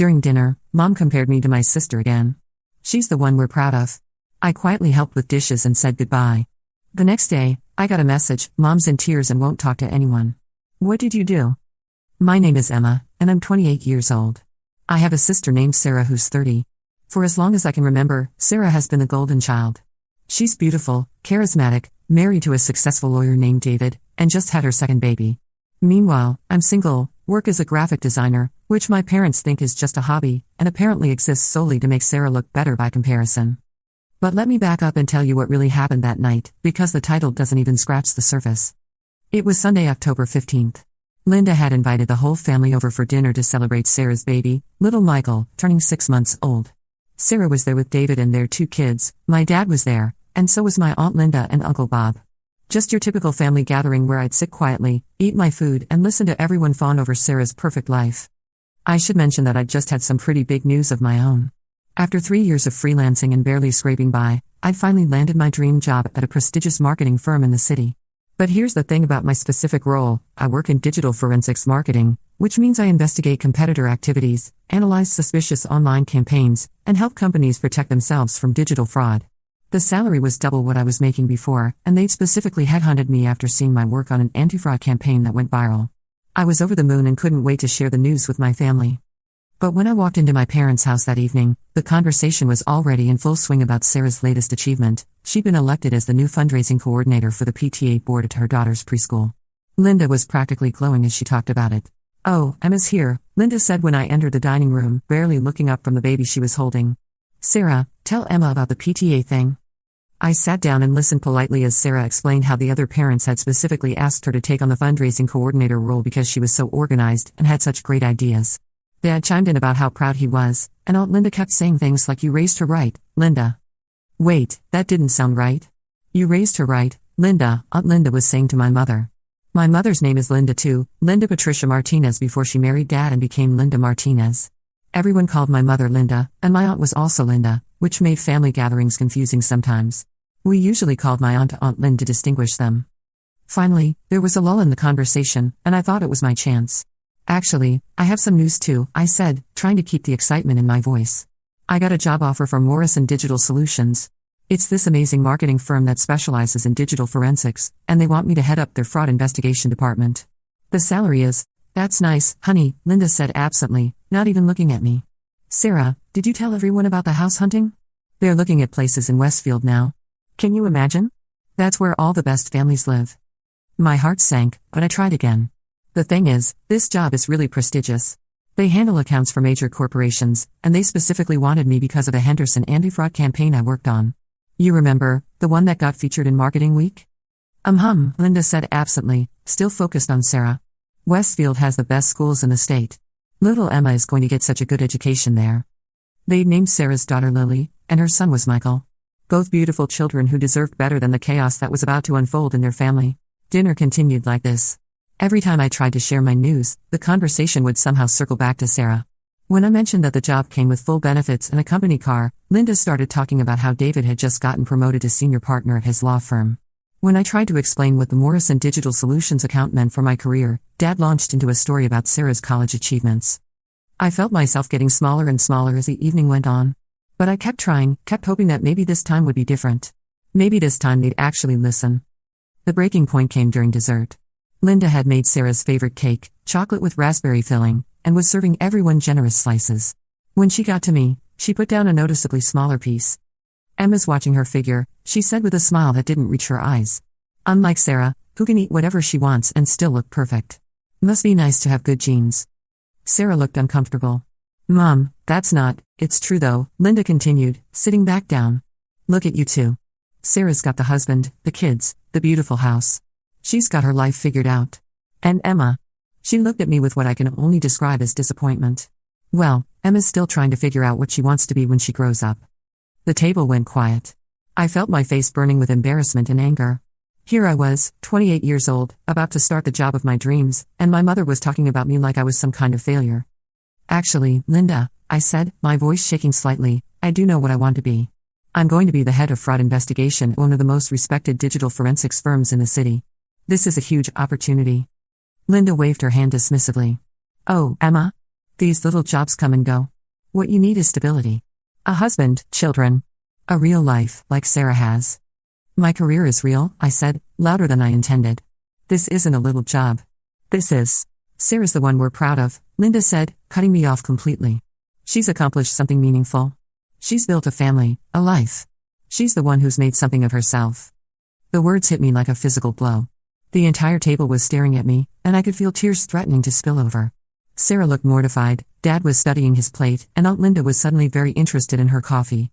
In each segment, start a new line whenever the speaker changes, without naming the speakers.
During dinner, Mom compared me to my sister again. She's the one we're proud of. I quietly helped with dishes and said goodbye. The next day, I got a message, Mom's in tears and won't talk to anyone. What did you do? My name is Emma, and I'm 28 years old. I have a sister named Sarah who's 30. For as long as I can remember, Sarah has been the golden child. She's beautiful, charismatic, married to a successful lawyer named David, and just had her second baby. Meanwhile, I'm single, work as a graphic designer, which my parents think is just a hobby, and apparently exists solely to make Sarah look better by comparison. But let me back up and tell you what really happened that night, because the title doesn't even scratch the surface. It was Sunday, October 15th. Linda had invited the whole family over for dinner to celebrate Sarah's baby, little Michael, turning 6 months old. Sarah was there with David and their 2 kids, my dad was there, and so was my Aunt Linda and Uncle Bob. Just your typical family gathering where I'd sit quietly, eat my food, and listen to everyone fawn over Sarah's perfect life. I should mention that I'd just had some pretty big news of my own. After 3 years of freelancing and barely scraping by, I'd finally landed my dream job at a prestigious marketing firm in the city. But here's the thing about my specific role: I work in digital forensics marketing, which means I investigate competitor activities, analyze suspicious online campaigns, and help companies protect themselves from digital fraud. The salary was double what I was making before, and they'd specifically headhunted me after seeing my work on an anti-fraud campaign that went viral. I was over the moon and couldn't wait to share the news with my family. But when I walked into my parents' house that evening, the conversation was already in full swing about Sarah's latest achievement. She'd been elected as the new fundraising coordinator for the PTA board at her daughter's preschool. Linda was practically glowing as she talked about it. "Oh, Emma's here," Linda said when I entered the dining room, barely looking up from the baby she was holding. "Sarah, tell Emma about the PTA thing." I sat down and listened politely as Sarah explained how the other parents had specifically asked her to take on the fundraising coordinator role because she was so organized and had such great ideas. Dad chimed in about how proud he was, and Aunt Linda kept saying things like, "You raised her right, Linda." "Wait, that didn't sound right." "You raised her right, Linda," Aunt Linda was saying to my mother. My mother's name is Linda too, Linda Patricia Martinez, before she married Dad and became Linda Martinez. Everyone called my mother Linda, and my aunt was also Linda, which made family gatherings confusing sometimes. We usually called my aunt Aunt Lynn to distinguish them. Finally, there was a lull in the conversation, and I thought it was my chance. "Actually, I have some news too," I said, trying to keep the excitement in my voice. "I got a job offer from Morrison Digital Solutions. It's this amazing marketing firm that specializes in digital forensics, and they want me to head up their fraud investigation department. The salary is—" "That's nice, honey," Linda said absently, not even looking at me. "Sarah, did you tell everyone about the house hunting? They're looking at places in Westfield now. Can you imagine? That's where all the best families live." My heart sank, but I tried again. "The thing is, this job is really prestigious. They handle accounts for major corporations, and they specifically wanted me because of a Henderson anti-fraud campaign I worked on. You remember, the one that got featured in Marketing Week?" Linda said absently, still focused on Sarah. "Westfield has the best schools in the state. Little Emma is going to get such a good education there." They'd named Sarah's daughter Lily, and her son was Michael. Both beautiful children who deserved better than the chaos that was about to unfold in their family. Dinner continued like this. Every time I tried to share my news, the conversation would somehow circle back to Sarah. When I mentioned that the job came with full benefits and a company car, Linda started talking about how David had just gotten promoted to senior partner at his law firm. When I tried to explain what the Morrison Digital Solutions account meant for my career, Dad launched into a story about Sarah's college achievements. I felt myself getting smaller and smaller as the evening went on. But I kept trying, kept hoping that maybe this time would be different. Maybe this time they'd actually listen. The breaking point came during dessert. Linda had made Sarah's favorite cake, chocolate with raspberry filling, and was serving everyone generous slices. When she got to me, she put down a noticeably smaller piece. "Emma's watching her figure," she said with a smile that didn't reach her eyes. "Unlike Sarah, who can eat whatever she wants and still look perfect. Must be nice to have good genes." Sarah looked uncomfortable. "Mom, that's not, it's true though," Linda continued, sitting back down. "Look at you two. Sarah's got the husband, the kids, the beautiful house. She's got her life figured out. And Emma." She looked at me with what I can only describe as disappointment. "Well, Emma's still trying to figure out what she wants to be when she grows up." The table went quiet. I felt my face burning with embarrassment and anger. Here I was, 28 years old, about to start the job of my dreams, and my mother was talking about me like I was some kind of failure. "Actually, Linda," I said, my voice shaking slightly, "I do know what I want to be. I'm going to be the head of fraud investigation at one of the most respected digital forensics firms in the city. This is a huge opportunity." Linda waved her hand dismissively. "Oh, Emma? These little jobs come and go. What you need is stability. A husband, children. A real life, like Sarah has. My career is real, I said, louder than I intended. This isn't a little job. This is. Sarah's the one we're proud of, Linda said, cutting me off completely. She's accomplished something meaningful. She's built a family, a life. She's the one who's made something of herself. The words hit me like a physical blow. The entire table was staring at me, and I could feel tears threatening to spill over. Sarah looked mortified, Dad was studying his plate, and Aunt Linda was suddenly very interested in her coffee.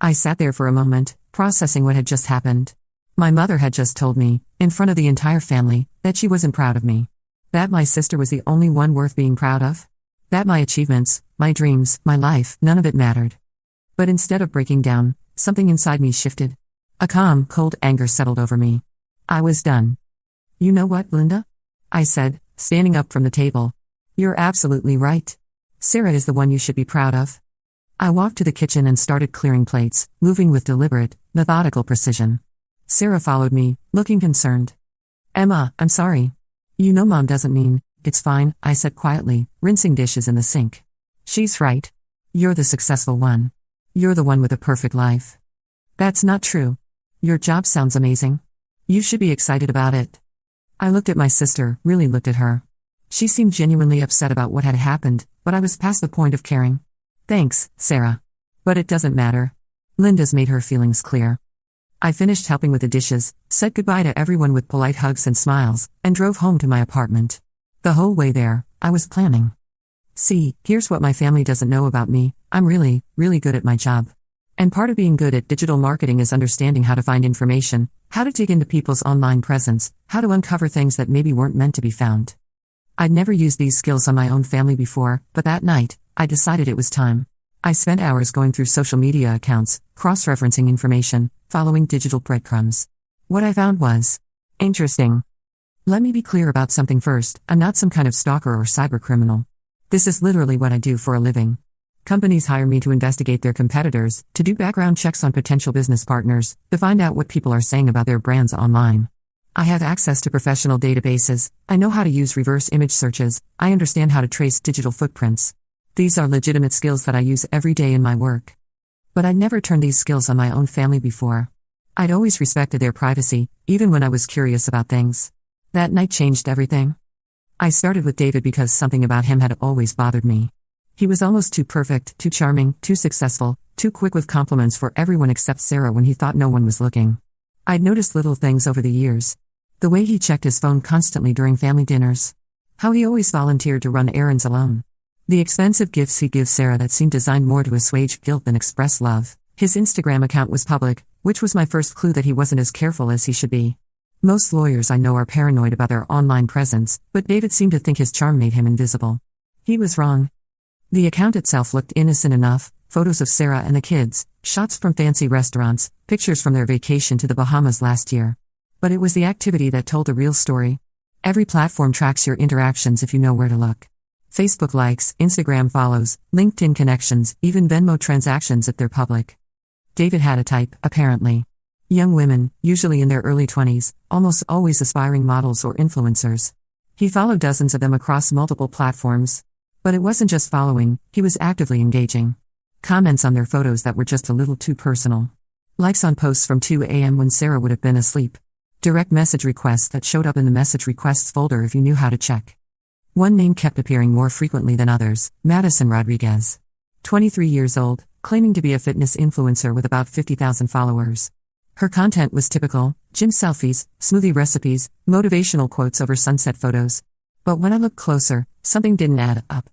I sat there for a moment, processing what had just happened. My mother had just told me, in front of the entire family, that she wasn't proud of me. That my sister was the only one worth being proud of. That my achievements, my dreams, my life, none of it mattered. But instead of breaking down, something inside me shifted. A calm, cold anger settled over me. I was done. You know what, Linda? I said, standing up from the table. You're absolutely right. Sarah is the one you should be proud of. I walked to the kitchen and started clearing plates, moving with deliberate, methodical precision. Sarah followed me, looking concerned. Emma, I'm sorry. You know Mom doesn't mean. It's fine, I said quietly, rinsing dishes in the sink. She's right. You're the successful one. You're the one with a perfect life. That's not true. Your job sounds amazing. You should be excited about it. I looked at my sister, really looked at her. She seemed genuinely upset about what had happened, but I was past the point of caring. Thanks, Sarah. But it doesn't matter. Linda's made her feelings clear. I finished helping with the dishes, said goodbye to everyone with polite hugs and smiles, and drove home to my apartment. The whole way there, I was planning. See, here's what my family doesn't know about me. I'm really, really good at my job. And part of being good at digital marketing is understanding how to find information, how to dig into people's online presence, how to uncover things that maybe weren't meant to be found. I'd never used these skills on my own family before, but that night, I decided it was time. I spent hours going through social media accounts, cross-referencing information, following digital breadcrumbs. What I found was interesting. Let me be clear about something first, I'm not some kind of stalker or cybercriminal. This is literally what I do for a living. Companies hire me to investigate their competitors, to do background checks on potential business partners, to find out what people are saying about their brands online. I have access to professional databases, I know how to use reverse image searches, I understand how to trace digital footprints. These are legitimate skills that I use every day in my work. But I'd never turned these skills on my own family before. I'd always respected their privacy, even when I was curious about things. That night changed everything. I started with David because something about him had always bothered me. He was almost too perfect, too charming, too successful, too quick with compliments for everyone except Sarah when he thought no one was looking. I'd noticed little things over the years. The way he checked his phone constantly during family dinners. How he always volunteered to run errands alone. The expensive gifts he gives Sarah that seemed designed more to assuage guilt than express love. His Instagram account was public, which was my first clue that he wasn't as careful as he should be. Most lawyers I know are paranoid about their online presence, but David seemed to think his charm made him invisible. He was wrong. The account itself looked innocent enough, photos of Sarah and the kids, shots from fancy restaurants, pictures from their vacation to the Bahamas last year. But it was the activity that told the real story. Every platform tracks your interactions if you know where to look. Facebook likes, Instagram follows, LinkedIn connections, even Venmo transactions if they're public. David had a type, apparently. Young women, usually in their early 20s, almost always aspiring models or influencers. He followed dozens of them across multiple platforms. But it wasn't just following, he was actively engaging. Comments on their photos that were just a little too personal. Likes on posts from 2 a.m. when Sarah would have been asleep. Direct message requests that showed up in the message requests folder if you knew how to check. One name kept appearing more frequently than others, Madison Rodriguez. 23 years old, claiming to be a fitness influencer with about 50,000 followers. Her content was typical, gym selfies, smoothie recipes, motivational quotes over sunset photos. But when I looked closer, something didn't add up.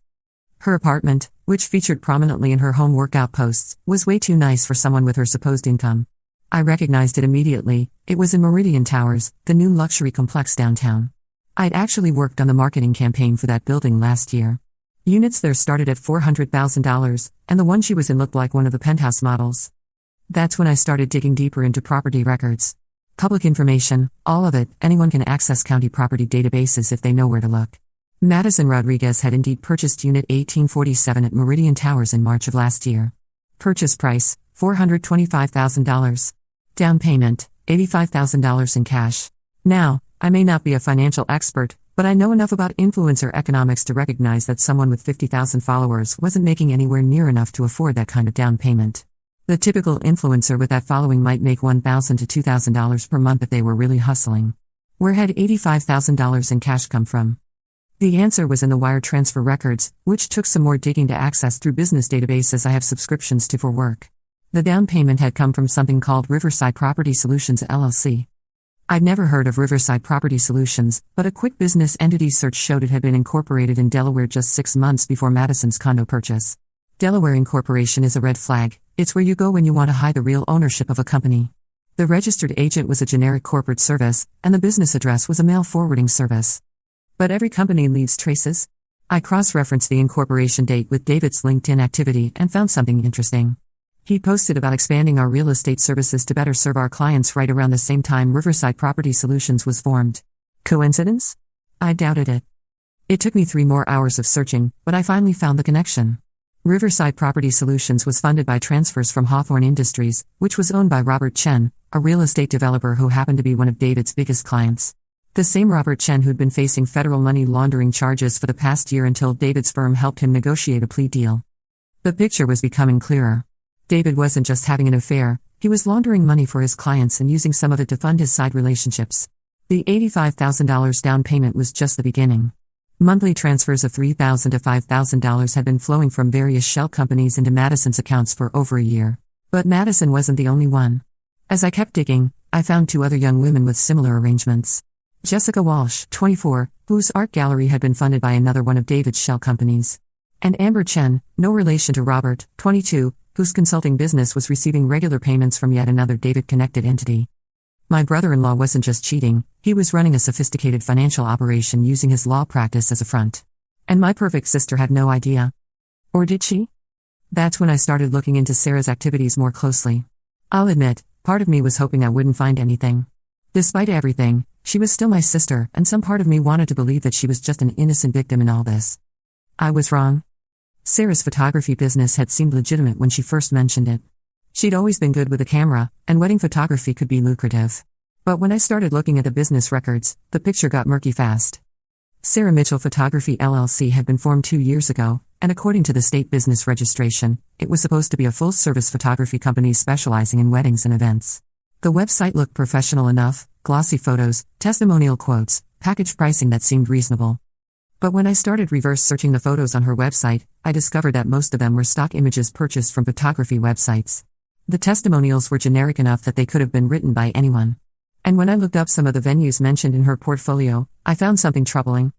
Her apartment, which featured prominently in her home workout posts, was way too nice for someone with her supposed income. I recognized it immediately, it was in Meridian Towers, the new luxury complex downtown. I'd actually worked on the marketing campaign for that building last year. Units there started at $400,000, and the one she was in looked like one of the penthouse models. That's when I started digging deeper into property records. Public information, all of it, anyone can access county property databases if they know where to look. Madison Rodriguez had indeed purchased Unit 1847 at Meridian Towers in March of last year. Purchase price, $425,000. Down payment, $85,000 in cash. Now, I may not be a financial expert, But I know enough about influencer economics to recognize that someone with 50,000 followers wasn't making anywhere near enough to afford that kind of down payment. The typical influencer with that following might make $1,000 to $2,000 per month if they were really hustling. Where had $85,000 in cash come from? The answer was in the wire transfer records, which took some more digging to access through business databases I have subscriptions to for work. The down payment had come from something called Riverside Property Solutions LLC. I'd never heard of Riverside Property Solutions, but a quick business entity search showed it had been incorporated in Delaware just 6 months before Madison's condo purchase. Delaware incorporation is a red flag. It's where you go when you want to hide the real ownership of a company. The registered agent was a generic corporate service, and the business address was a mail forwarding service. But every company leaves traces. I cross-referenced the incorporation date with David's LinkedIn activity and found something interesting. He posted about expanding our real estate services to better serve our clients right around the same time Riverside Property Solutions was formed. Coincidence? I doubted it. It took me 3 more hours of searching, but I finally found the connection. Riverside Property Solutions was funded by transfers from Hawthorne Industries, which was owned by Robert Chen, a real estate developer who happened to be one of David's biggest clients. The same Robert Chen who'd been facing federal money laundering charges for the past year until David's firm helped him negotiate a plea deal. The picture was becoming clearer. David wasn't just having an affair, he was laundering money for his clients and using some of it to fund his side relationships. The $85,000 down payment was just the beginning. Monthly transfers of $3,000 to $5,000 had been flowing from various shell companies into Madison's accounts for over a year. But Madison wasn't the only one. As I kept digging, I found 2 other young women with similar arrangements. Jessica Walsh, 24, whose art gallery had been funded by another one of David's shell companies. And Amber Chen, no relation to Robert, 22, whose consulting business was receiving regular payments from yet another David-connected entity. My brother-in-law wasn't just cheating, he was running a sophisticated financial operation using his law practice as a front. And my perfect sister had no idea. Or did she? That's when I started looking into Sarah's activities more closely. I'll admit, part of me was hoping I wouldn't find anything. Despite everything, she was still my sister, and some part of me wanted to believe that she was just an innocent victim in all this. I was wrong. Sarah's photography business had seemed legitimate when she first mentioned it. She'd always been good with a camera, and wedding photography could be lucrative. But when I started looking at the business records, the picture got murky fast. Sarah Mitchell Photography LLC had been formed 2 years ago, and according to the state business registration, it was supposed to be a full-service photography company specializing in weddings and events. The website looked professional enough, glossy photos, testimonial quotes, package pricing that seemed reasonable. But when I started reverse searching the photos on her website, I discovered that most of them were stock images purchased from photography websites. The testimonials were generic enough that they could have been written by anyone. And when I looked up some of the venues mentioned in her portfolio, I found something troubling.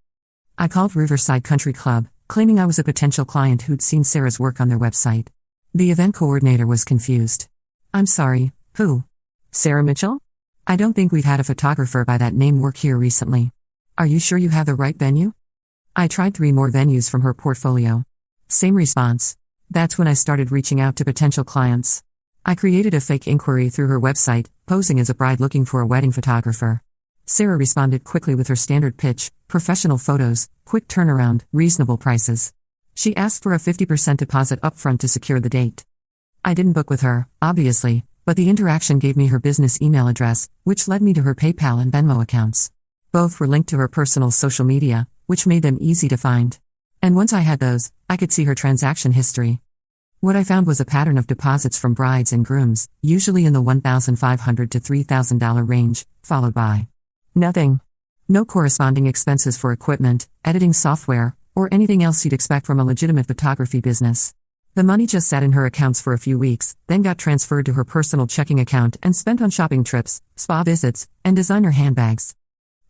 I called Riverside Country Club, claiming I was a potential client who'd seen Sarah's work on their website. The event coordinator was confused. I'm sorry, who? Sarah Mitchell? I don't think we've had a photographer by that name work here recently. Are you sure you have the right venue? I tried 3 more venues from her portfolio. Same response. That's when I started reaching out to potential clients. I created a fake inquiry through her website, posing as a bride looking for a wedding photographer. Sarah responded quickly with her standard pitch: professional photos, quick turnaround, reasonable prices. She asked for a 50% deposit upfront to secure the date. I didn't book with her, obviously, but the interaction gave me her business email address, which led me to her PayPal and Venmo accounts. Both were linked to her personal social media, which made them easy to find. And once I had those, I could see her transaction history. What I found was a pattern of deposits from brides and grooms, usually in the $1,500 to $3,000 range, followed by nothing. No corresponding expenses for equipment, editing software, or anything else you'd expect from a legitimate photography business. The money just sat in her accounts for a few weeks, then got transferred to her personal checking account and spent on shopping trips, spa visits, and designer handbags.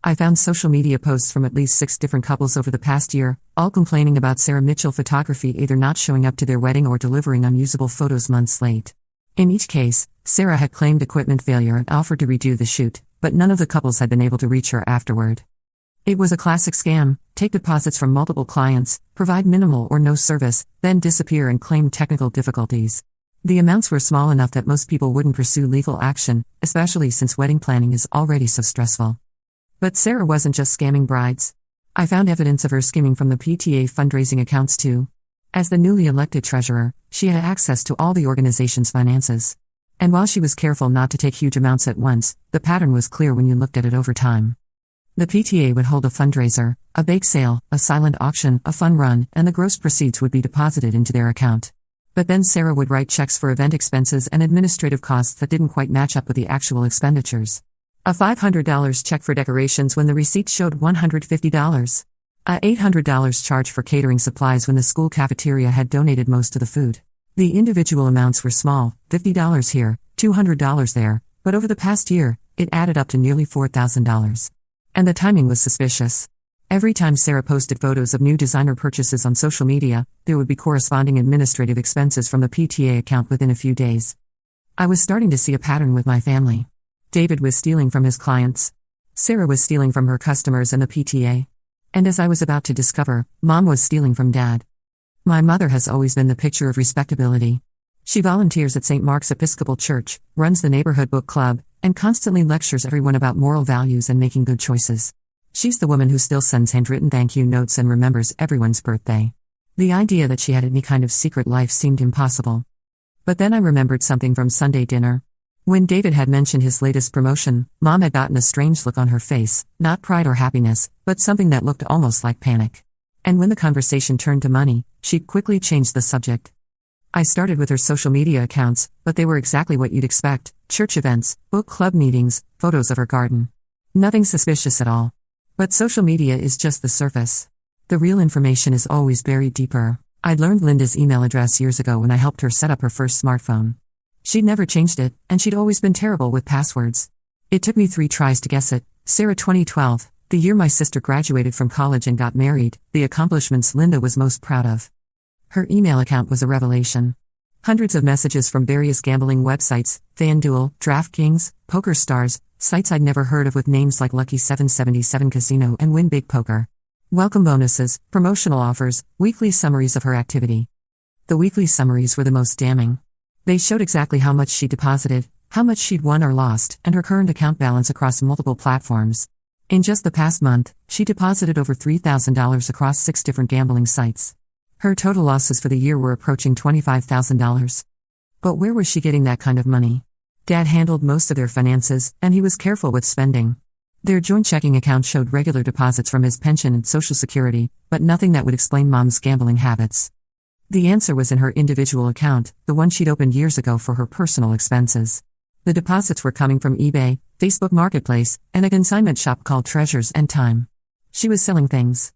I found social media posts from at least 6 different couples over the past year, all complaining about Sarah Mitchell Photography either not showing up to their wedding or delivering unusable photos months late. In each case, Sarah had claimed equipment failure and offered to redo the shoot, but none of the couples had been able to reach her afterward. It was a classic scam: take deposits from multiple clients, provide minimal or no service, then disappear and claim technical difficulties. The amounts were small enough that most people wouldn't pursue legal action, especially since wedding planning is already so stressful. But Sarah wasn't just scamming brides. I found evidence of her skimming from the PTA fundraising accounts too. As the newly elected treasurer, she had access to all the organization's finances. And while she was careful not to take huge amounts at once, the pattern was clear when you looked at it over time. The PTA would hold a fundraiser, a bake sale, a silent auction, a fun run, and the gross proceeds would be deposited into their account. But then Sarah would write checks for event expenses and administrative costs that didn't quite match up with the actual expenditures. A $500 check for decorations when the receipt showed $150. A $800 charge for catering supplies when the school cafeteria had donated most of the food. The individual amounts were small, $50 here, $200 there, but over the past year, it added up to nearly $4,000. And the timing was suspicious. Every time Sarah posted photos of new designer purchases on social media, there would be corresponding administrative expenses from the PTA account within a few days. I was starting to see a pattern with my family. David was stealing from his clients. Sarah was stealing from her customers and the PTA. And as I was about to discover, Mom was stealing from Dad. My mother has always been the picture of respectability. She volunteers at St. Mark's Episcopal Church, runs the neighborhood book club, and constantly lectures everyone about moral values and making good choices. She's the woman who still sends handwritten thank you notes and remembers everyone's birthday. The idea that she had any kind of secret life seemed impossible. But then I remembered something from Sunday dinner. When David had mentioned his latest promotion, Mom had gotten a strange look on her face, not pride or happiness, but something that looked almost like panic. And when the conversation turned to money, she'd quickly changed the subject. I started with her social media accounts, but they were exactly what you'd expect: church events, book club meetings, photos of her garden. Nothing suspicious at all. But social media is just the surface. The real information is always buried deeper. I'd learned Linda's email address years ago when I helped her set up her first smartphone. She'd never changed it, and she'd always been terrible with passwords. It took me 3 tries to guess it. Sarah 2012, the year my sister graduated from college and got married, the accomplishments Linda was most proud of. Her email account was a revelation. Hundreds of messages from various gambling websites, FanDuel, DraftKings, PokerStars, sites I'd never heard of with names like Lucky 777 Casino and Win Big Poker. Welcome bonuses, promotional offers, weekly summaries of her activity. The weekly summaries were the most damning. They showed exactly how much she deposited, how much she'd won or lost, and her current account balance across multiple platforms. In just the past month, she deposited over $3,000 across 6 different gambling sites. Her total losses for the year were approaching $25,000. But where was she getting that kind of money? Dad handled most of their finances, and he was careful with spending. Their joint checking account showed regular deposits from his pension and Social Security, but nothing that would explain Mom's gambling habits. The answer was in her individual account, the one she'd opened years ago for her personal expenses. The deposits were coming from eBay, Facebook Marketplace, and a consignment shop called Treasures and Time. She was selling things.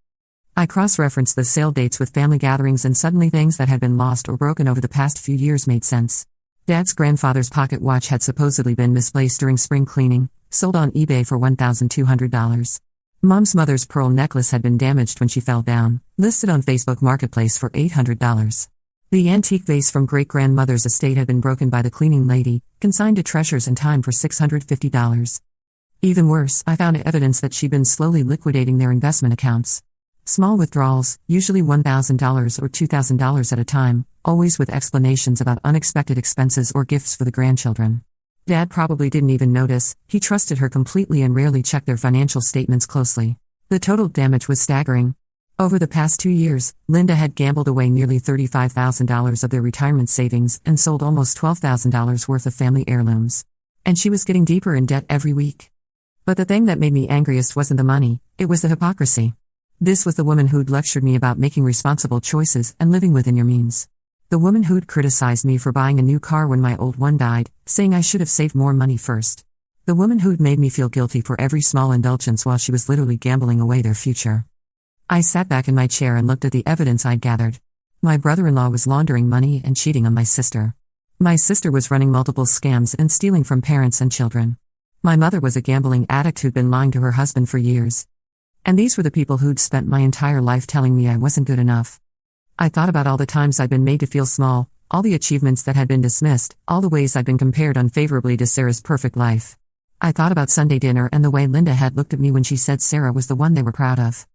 I cross-referenced the sale dates with family gatherings, and suddenly things that had been lost or broken over the past few years made sense. Dad's grandfather's pocket watch had supposedly been misplaced during spring cleaning, sold on eBay for $1,200. Mom's mother's pearl necklace had been damaged when she fell down, listed on Facebook Marketplace for $800. The antique vase from great-grandmother's estate had been broken by the cleaning lady, consigned to Treasures and Time for $650. Even worse, I found evidence that she'd been slowly liquidating their investment accounts. Small withdrawals, usually $1,000 or $2,000 at a time, always with explanations about unexpected expenses or gifts for the grandchildren. Dad probably didn't even notice. He trusted her completely and rarely checked their financial statements closely. The total damage was staggering. Over the past 2 years, Linda had gambled away nearly $35,000 of their retirement savings and sold almost $12,000 worth of family heirlooms. And she was getting deeper in debt every week. But the thing that made me angriest wasn't the money, it was the hypocrisy. This was the woman who'd lectured me about making responsible choices and living within your means. The woman who'd criticized me for buying a new car when my old one died, saying I should have saved more money first. The woman who'd made me feel guilty for every small indulgence while she was literally gambling away their future. I sat back in my chair and looked at the evidence I'd gathered. My brother-in-law was laundering money and cheating on my sister. My sister was running multiple scams and stealing from parents and children. My mother was a gambling addict who'd been lying to her husband for years. And these were the people who'd spent my entire life telling me I wasn't good enough. I thought about all the times I'd been made to feel small, all the achievements that had been dismissed, all the ways I'd been compared unfavorably to Sarah's perfect life. I thought about Sunday dinner and the way Linda had looked at me when she said Sarah was the one they were proud of.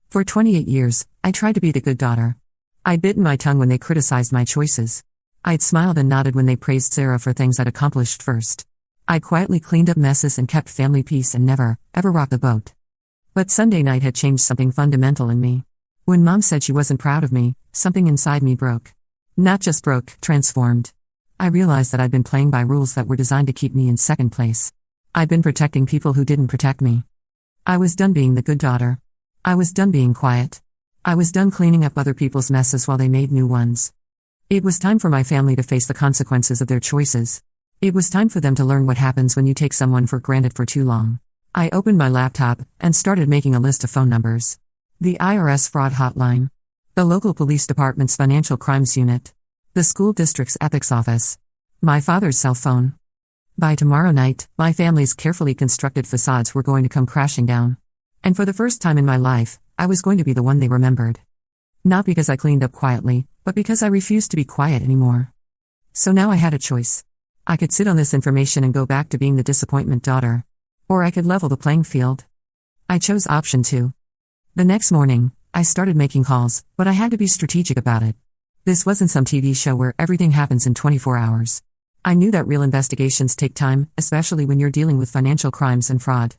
For 28 years, I tried to be the good daughter. I'd bitten my tongue when they criticized my choices. I'd smiled and nodded when they praised Sarah for things I'd accomplished first. I'd quietly cleaned up messes and kept family peace and never, ever rocked the boat. But Sunday night had changed something fundamental in me. When Mom said she wasn't proud of me, something inside me broke. Not just broke, transformed. I realized that I'd been playing by rules that were designed to keep me in second place. I'd been protecting people who didn't protect me. I was done being the good daughter. I was done being quiet. I was done cleaning up other people's messes while they made new ones. It was time for my family to face the consequences of their choices. It was time for them to learn what happens when you take someone for granted for too long. I opened my laptop and started making a list of phone numbers. The IRS fraud hotline. The local police department's financial crimes unit. The school district's ethics office. My father's cell phone. By tomorrow night, my family's carefully constructed facades were going to come crashing down. And for the first time in my life, I was going to be the one they remembered. Not because I cleaned up quietly, but because I refused to be quiet anymore. So now I had a choice. I could sit on this information and go back to being the disappointment daughter. Or I could level the playing field. I chose option 2. The next morning, I started making calls, but I had to be strategic about it. This wasn't some TV show where everything happens in 24 hours. I knew that real investigations take time, especially when you're dealing with financial crimes and fraud.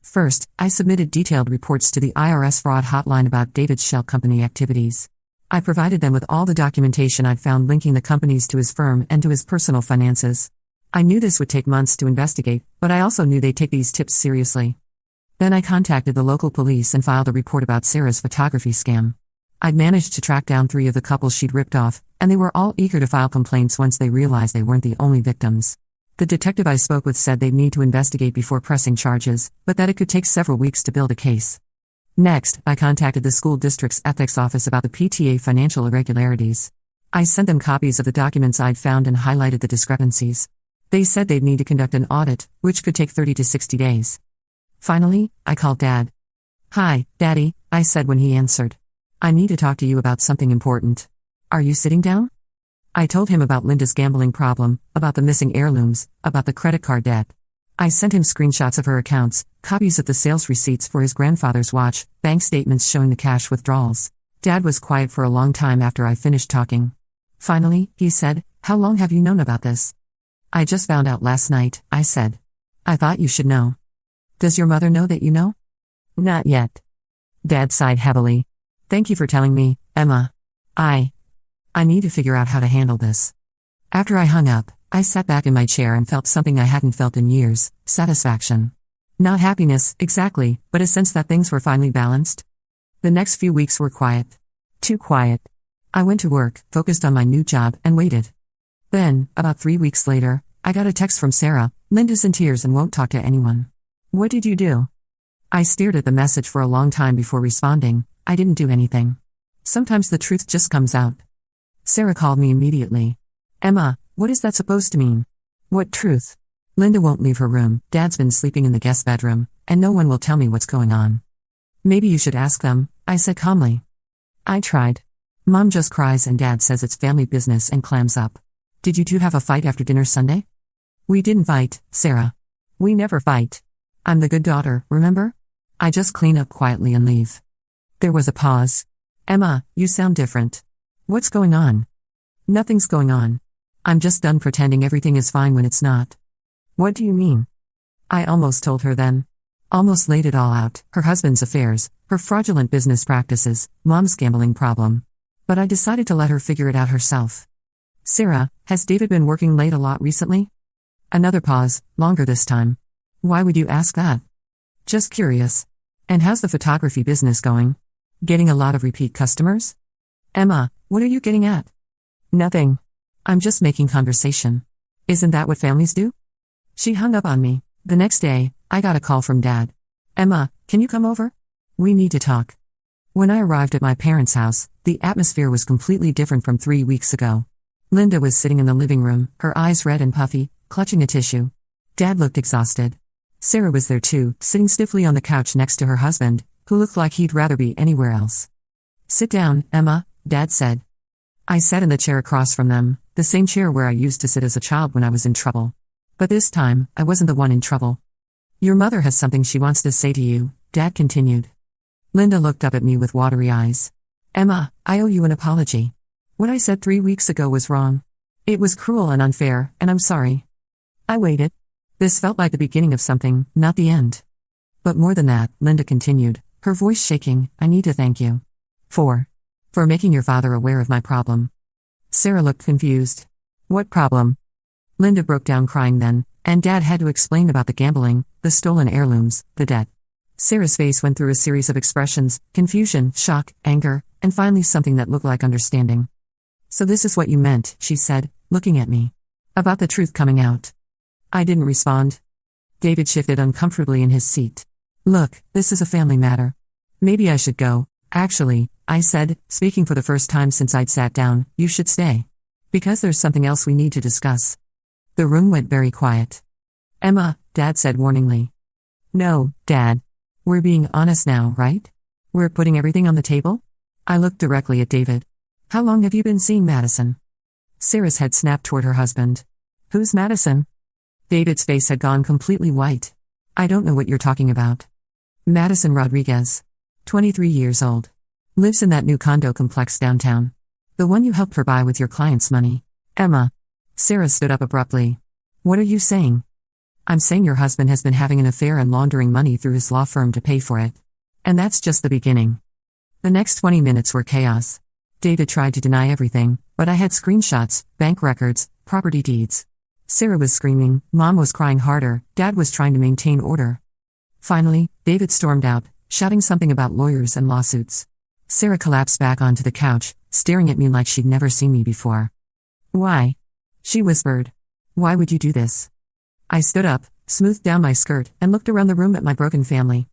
First, I submitted detailed reports to the IRS fraud hotline about David's shell company activities. I provided them with all the documentation I'd found linking the companies to his firm and to his personal finances. I knew this would take months to investigate, but I also knew they'd take these tips seriously. Then I contacted the local police and filed a report about Sarah's photography scam. I'd managed to track down 3 of the couples she'd ripped off, and they were all eager to file complaints once they realized they weren't the only victims. The detective I spoke with said they'd need to investigate before pressing charges, but that it could take several weeks to build a case. Next, I contacted the school district's ethics office about the PTA financial irregularities. I sent them copies of the documents I'd found and highlighted the discrepancies. They said they'd need to conduct an audit, which could take 30 to 60 days. Finally, I called Dad. "Hi, Daddy," I said when he answered. "I need to talk to you about something important. Are you sitting down?" I told him about Linda's gambling problem, about the missing heirlooms, about the credit card debt. I sent him screenshots of her accounts, copies of the sales receipts for his grandfather's watch, bank statements showing the cash withdrawals. Dad was quiet for a long time after I finished talking. Finally, he said, "How long have you known about this?" "I just found out last night," I said. "I thought you should know." "Does your mother know that you know?" "Not yet." Dad sighed heavily. "Thank you for telling me, Emma. I need to figure out how to handle this." After I hung up, I sat back in my chair and felt something I hadn't felt in years: satisfaction. Not happiness, exactly, but a sense that things were finally balanced. The next few weeks were quiet. Too quiet. I went to work, focused on my new job, and waited. Then, about 3 weeks later, I got a text from Sarah. "Linda's in tears and won't talk to anyone." "What did you do?" I stared at the message for a long time before responding. I didn't do anything. Sometimes the truth just comes out. Sarah called me immediately. "Emma, what is that supposed to mean?" "What truth?" "Linda won't leave her room, Dad's been sleeping in the guest bedroom, and no one will tell me what's going on." "Maybe you should ask them," I said calmly. I tried. "Mom just cries and Dad says it's family business and clams up." "Did you two have a fight after dinner Sunday?" "We didn't fight, Sarah. We never fight. I'm the good daughter, remember? I just clean up quietly and leave." There was a pause. "Emma, you sound different. What's going on?" "Nothing's going on. I'm just done pretending everything is fine when it's not." "What do you mean?" I almost told her then. Almost laid it all out: her husband's affairs, her fraudulent business practices, Mom's gambling problem. But I decided to let her figure it out herself. "Sarah, has David been working late a lot recently?" Another pause, longer this time. "Why would you ask that?" "Just curious. And how's the photography business going? Getting a lot of repeat customers?" "Emma, what are you getting at?" "Nothing. I'm just making conversation. Isn't that what families do?" She hung up on me. The next day, I got a call from Dad. "Emma, can you come over? We need to talk." When I arrived at my parents' house, the atmosphere was completely different from 3 weeks ago. Linda was sitting in the living room, her eyes red and puffy, clutching a tissue. Dad looked exhausted. Sarah was there too, sitting stiffly on the couch next to her husband, who looked like he'd rather be anywhere else. "Sit down, Emma," Dad said. I sat in the chair across from them, the same chair where I used to sit as a child when I was in trouble. But this time, I wasn't the one in trouble. "Your mother has something she wants to say to you," Dad continued. Linda looked up at me with watery eyes. "Emma, I owe you an apology. What I said 3 weeks ago was wrong. It was cruel and unfair, and I'm sorry." I waited. This felt like the beginning of something, not the end. "But more than that," Linda continued, her voice shaking, "I need to thank you. For making your father aware of my problem." Sarah looked confused. "What problem?" Linda broke down crying then, and Dad had to explain about the gambling, the stolen heirlooms, the debt. Sarah's face went through a series of expressions: confusion, shock, anger, and finally something that looked like understanding. "So this is what you meant," she said, looking at me. "About the truth coming out." I didn't respond. David shifted uncomfortably in his seat. "Look, this is a family matter. Maybe I should go." "Actually," I said, speaking for the first time since I'd sat down, "you should stay. Because there's something else we need to discuss." The room went very quiet. "Emma," Dad said warningly. "No, Dad. We're being honest now, right? We're putting everything on the table?" I looked directly at David. "How long have you been seeing Madison?" Sarah's head snapped toward her husband. "Who's Madison?" David's face had gone completely white. "I don't know what you're talking about." "Madison Rodriguez. 23 years old. Lives in that new condo complex downtown. The one you helped her buy with your client's money." "Emma." Sarah stood up abruptly. "What are you saying?" "I'm saying your husband has been having an affair and laundering money through his law firm to pay for it. And that's just the beginning." The next 20 minutes were chaos. David tried to deny everything, but I had screenshots, bank records, property deeds. Sarah was screaming, Mom was crying harder, Dad was trying to maintain order. Finally, David stormed out, shouting something about lawyers and lawsuits. Sarah collapsed back onto the couch, staring at me like she'd never seen me before. "Why?" she whispered. "Why would you do this?" I stood up, smoothed down my skirt, and looked around the room at my broken family.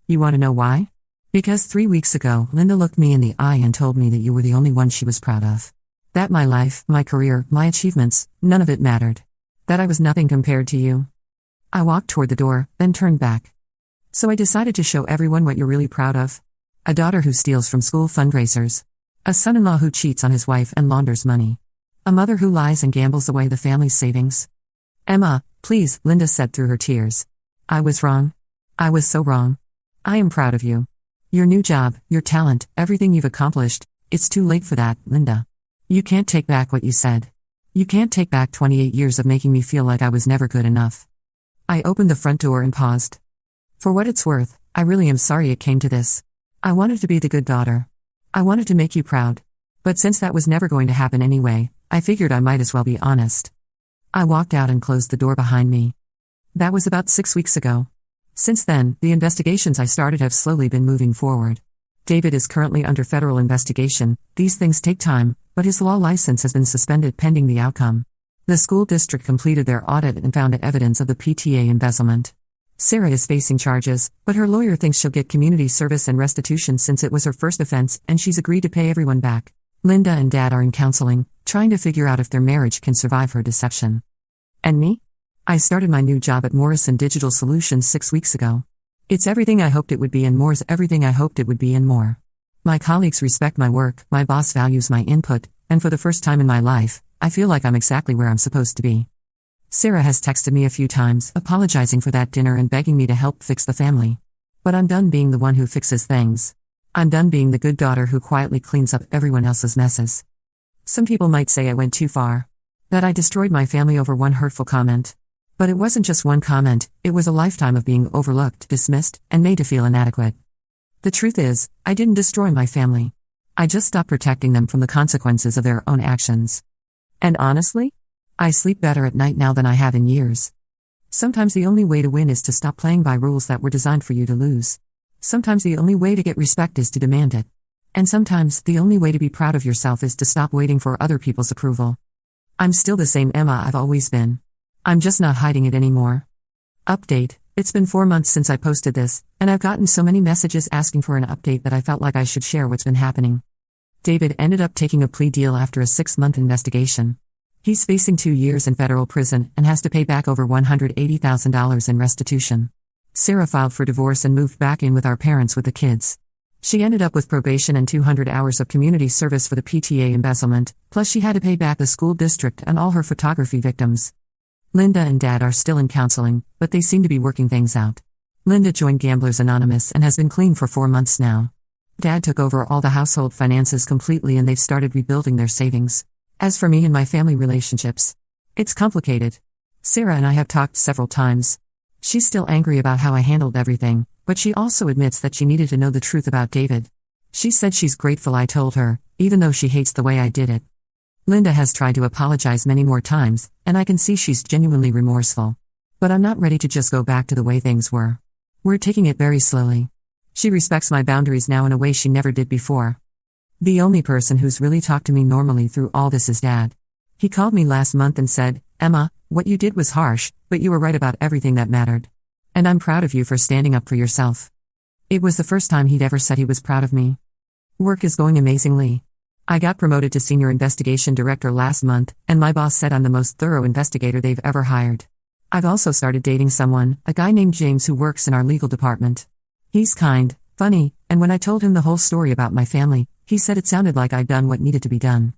"You want to know why? Because 3 weeks ago, Linda looked me in the eye and told me that you were the only one she was proud of. That my life, my career, my achievements, none of it mattered. That I was nothing compared to you." I walked toward the door, then turned back. "So I decided to show everyone what you're really proud of. A daughter who steals from school fundraisers. A son-in-law who cheats on his wife and launders money. A mother who lies and gambles away the family's savings." "Emma, please," Linda said through her tears. "I was wrong. I was so wrong. I am proud of you. Your new job, your talent, everything you've accomplished, it's too late for that, Linda. You can't take back what you said. You can't take back 28 years of making me feel like I was never good enough." I opened the front door and paused. "For what it's worth, I really am sorry it came to this. I wanted to be the good daughter. I wanted to make you proud. But since that was never going to happen anyway, I figured I might as well be honest." I walked out and closed the door behind me. That was about 6 weeks ago. Since then, the investigations I started have slowly been moving forward. David is currently under federal investigation. These things take time, but his law license has been suspended pending the outcome. The school district completed their audit and found evidence of the PTA embezzlement. Sarah is facing charges, but her lawyer thinks she'll get community service and restitution since it was her first offense and she's agreed to pay everyone back. Linda and Dad are in counseling, trying to figure out if their marriage can survive her deception. And me? I started my new job at Morrison Digital Solutions 6 weeks ago. It's everything I hoped it would be and more's everything I hoped it would be and more. My colleagues respect my work, my boss values my input, and for the first time in my life, I feel like I'm exactly where I'm supposed to be. Sarah has texted me a few times, apologizing for that dinner and begging me to help fix the family. But I'm done being the one who fixes things. I'm done being the good daughter who quietly cleans up everyone else's messes. Some people might say I went too far. That I destroyed my family over one hurtful comment. But it wasn't just one comment, it was a lifetime of being overlooked, dismissed, and made to feel inadequate. The truth is, I didn't destroy my family. I just stopped protecting them from the consequences of their own actions. And honestly, I sleep better at night now than I have in years. Sometimes the only way to win is to stop playing by rules that were designed for you to lose. Sometimes the only way to get respect is to demand it. And sometimes the only way to be proud of yourself is to stop waiting for other people's approval. I'm still the same Emma I've always been. I'm just not hiding it anymore. Update: it's been 4 months since I posted this, and I've gotten so many messages asking for an update that I felt like I should share what's been happening. David ended up taking a plea deal after a 6-month investigation. He's facing 2 years in federal prison and has to pay back over $180,000 in restitution. Sarah filed for divorce and moved back in with our parents with the kids. She ended up with probation and 200 hours of community service for the PTA embezzlement, plus she had to pay back the school district and all her photography victims. Linda and Dad are still in counseling, but they seem to be working things out. Linda joined Gamblers Anonymous and has been clean for 4 months now. Dad took over all the household finances completely and they've started rebuilding their savings. As for me and my family relationships, it's complicated. Sarah and I have talked several times. She's still angry about how I handled everything, but she also admits that she needed to know the truth about David. She said she's grateful I told her, even though she hates the way I did it. Linda has tried to apologize many more times, and I can see she's genuinely remorseful. But I'm not ready to just go back to the way things were. We're taking it very slowly. She respects my boundaries now in a way she never did before. The only person who's really talked to me normally through all this is Dad. He called me last month and said, "Emma, what you did was harsh, but you were right about everything that mattered. And I'm proud of you for standing up for yourself." It was the first time he'd ever said he was proud of me. Work is going amazingly. I got promoted to Senior Investigation Director last month, and my boss said I'm the most thorough investigator they've ever hired. I've also started dating someone, a guy named James who works in our legal department. He's kind, funny, and when I told him the whole story about my family, he said it sounded like I'd done what needed to be done.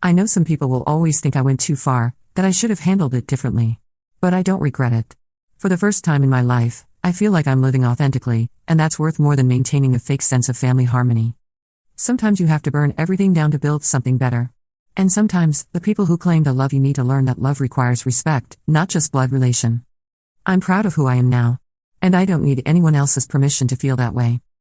I know some people will always think I went too far, that I should have handled it differently. But I don't regret it. For the first time in my life, I feel like I'm living authentically, and that's worth more than maintaining a fake sense of family harmony. Sometimes you have to burn everything down to build something better. And sometimes, the people who claim to love you need to learn that love requires respect, not just blood relation. I'm proud of who I am now. And I don't need anyone else's permission to feel that way.